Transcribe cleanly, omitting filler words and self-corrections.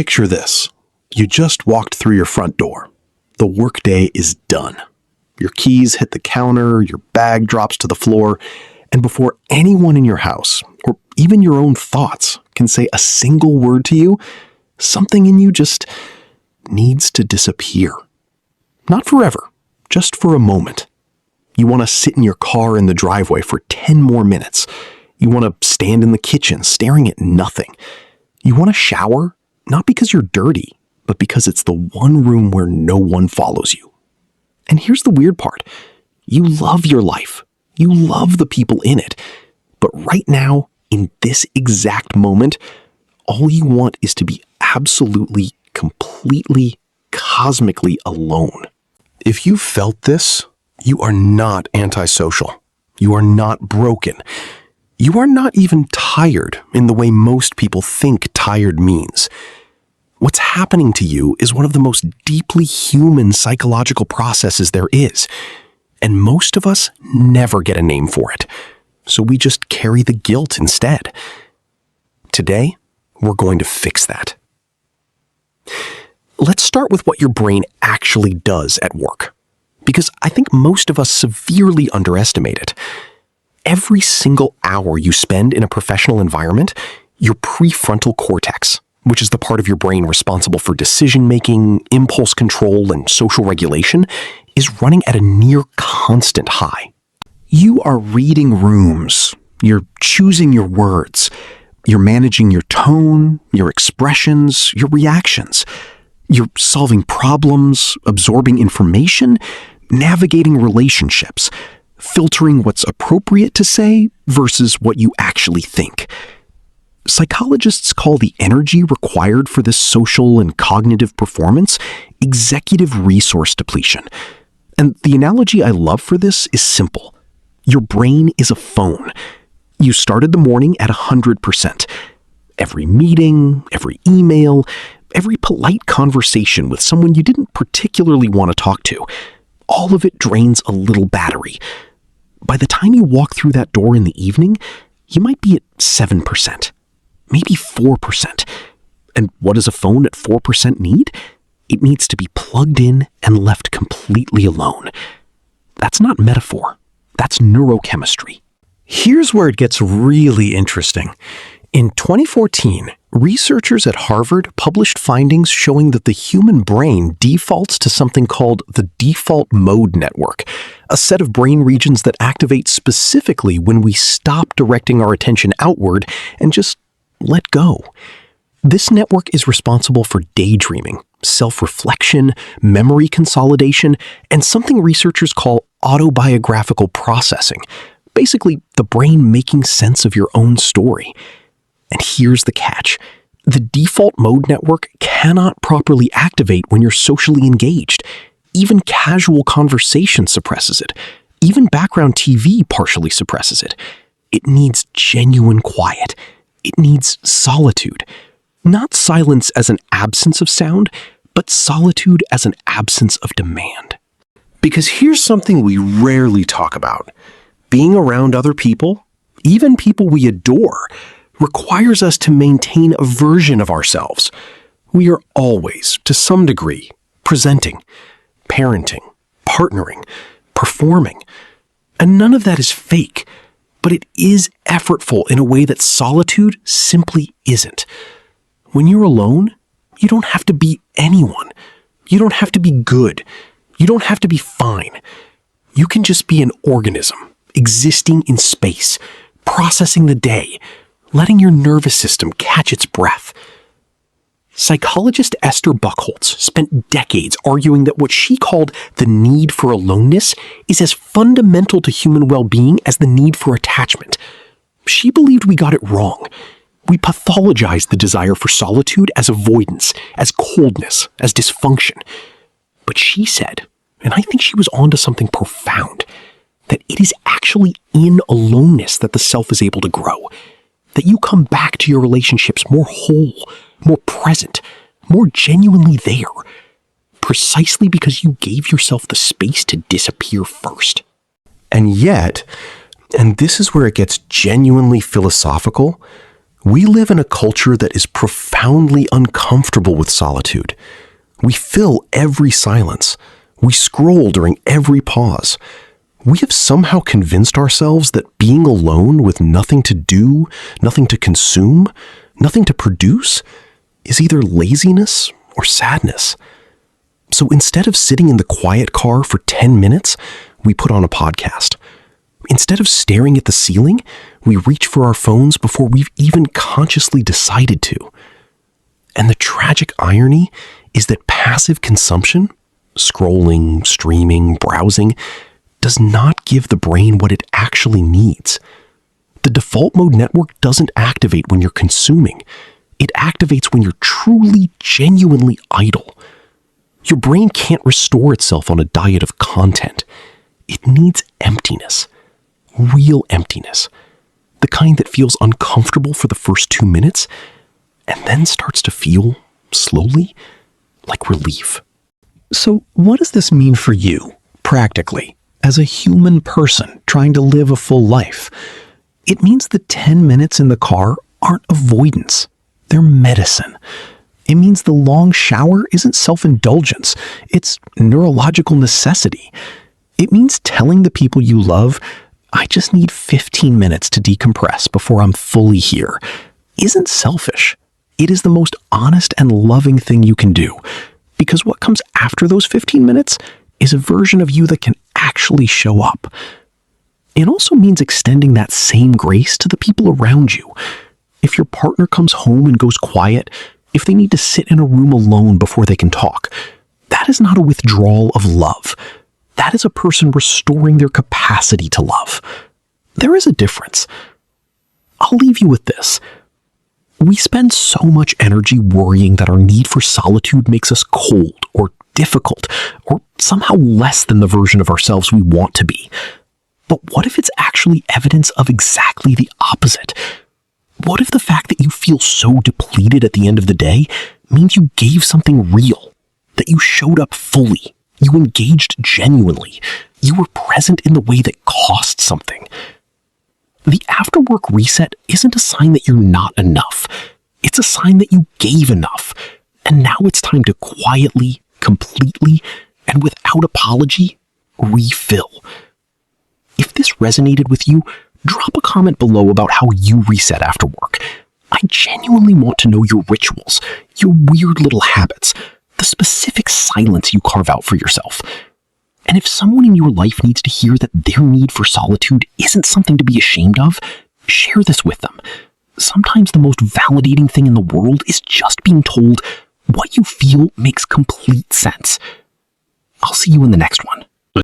Picture this. You just walked through your front door. The workday is done. Your keys hit the counter, your bag drops to the floor, and before anyone in your house, or even your own thoughts, can say a single word to you, something in you just needs to disappear. Not forever, just for a moment. You want to sit in your car in the driveway for 10 more minutes. You want to stand in the kitchen staring at nothing. You want to shower, not because you're dirty, but because it's the one room where no one follows you. And here's the weird part. You love your life. You love the people in it. But right now, in this exact moment, all you want is to be absolutely, completely, cosmically alone. If you felt this, you are not antisocial. You are not broken. You are not even tired in the way most people think tired means. What's happening to you is one of the most deeply human psychological processes there is, and most of us never get a name for it, so we just carry the guilt instead. Today, we're going to fix that. Let's start with what your brain actually does at work, because I think most of us severely underestimate it. Every single hour you spend in a professional environment, your prefrontal cortex, which is the part of your brain responsible for decision-making, impulse control, and social regulation, is running at a near constant high. You are reading rooms. You're choosing your words. You're managing your tone, your expressions, your reactions. You're solving problems, absorbing information, navigating relationships, filtering what's appropriate to say versus what you actually think. Psychologists call the energy required for this social and cognitive performance executive resource depletion. And the analogy I love for this is simple. Your brain is a phone. You started the morning at 100%. Every meeting, every email, every polite conversation with someone you didn't particularly want to talk to, all of it drains a little battery. By the time you walk through that door in the evening, you might be at 7%, maybe 4%. And what does a phone at 4% need? It needs to be plugged in and left completely alone. That's not metaphor. That's neurochemistry. Here's where it gets really interesting. In 2014, researchers at Harvard published findings showing that the human brain defaults to something called the default mode network, a set of brain regions that activate specifically when we stop directing our attention outward and just let go. This network is responsible for daydreaming, self-reflection, memory consolidation, and something researchers call autobiographical processing, basically the brain making sense of your own story. And here's the catch. The default mode network cannot properly activate when you're socially engaged. Even casual conversation suppresses it. Even background TV partially suppresses it. It needs genuine quiet. It needs solitude. Not silence as an absence of sound, but solitude as an absence of demand. Because here's something we rarely talk about. Being around other people, even people we adore, requires us to maintain a version of ourselves. We are always, to some degree, presenting, parenting, partnering, performing. And none of that is fake, but it is effortful in a way that solitude simply isn't. When you're alone, you don't have to be anyone. You don't have to be good. You don't have to be fine. You can just be an organism, existing in space, processing the day, letting your nervous system catch its breath. Psychologist Esther Buchholz spent decades arguing that what she called the need for aloneness is as fundamental to human well-being as the need for attachment. She believed we got it wrong. We pathologized the desire for solitude as avoidance, as coldness, as dysfunction. But she said, and I think she was onto something profound, that it is actually in aloneness that the self is able to grow, that you come back to your relationships more whole, more present, more genuinely there, precisely because you gave yourself the space to disappear first. And yet, and this is where it gets genuinely philosophical, We live in a culture that is profoundly uncomfortable with solitude. We fill every silence. We scroll during every pause. We have somehow convinced ourselves that being alone with nothing to do, nothing to consume, nothing to produce, is either laziness or sadness. So instead of sitting in the quiet car for 10 minutes, we put on a podcast. Instead of staring at the ceiling, we reach for our phones before we've even consciously decided to. And the tragic irony is that passive consumption, scrolling, streaming, browsing, does not give the brain what it actually needs. The default mode network doesn't activate when you're consuming. It activates when you're truly, genuinely idle. Your brain can't restore itself on a diet of content. It needs emptiness. Real emptiness. The kind that feels uncomfortable for the first 2 minutes and then starts to feel, slowly, like relief. So what does this mean for you, practically, as a human person trying to live a full life? It means the 10 minutes in the car aren't avoidance. They're medicine. It means the long shower isn't self-indulgence. It's neurological necessity. It means telling the people you love, I just need 15 minutes to decompress before I'm fully here, isn't selfish. It is the most honest and loving thing you can do, because what comes after those 15 minutes is a version of you that can actually show up. It also means extending that same grace to the people around you. If your partner comes home and goes quiet, if they need to sit in a room alone before they can talk, that is not a withdrawal of love. That is a person restoring their capacity to love. There is a difference. I'll leave you with this. We spend so much energy worrying that our need for solitude makes us cold or difficult or somehow less than the version of ourselves we want to be. But what if it's actually evidence of exactly the opposite? What if the fact that you feel so depleted at the end of the day means you gave something real, that you showed up fully, you engaged genuinely, you were present in the way that cost something? The after-work reset isn't a sign that you're not enough. It's a sign that you gave enough, and now it's time to quietly, completely, and without apology, refill. If this resonated with you, drop a comment below about how you reset after work. I genuinely want to know your rituals, your weird little habits, the specific silence you carve out for yourself. And if someone in your life needs to hear that their need for solitude isn't something to be ashamed of, share this with them. Sometimes the most validating thing in the world is just being told what you feel makes complete sense. I'll see you in the next one.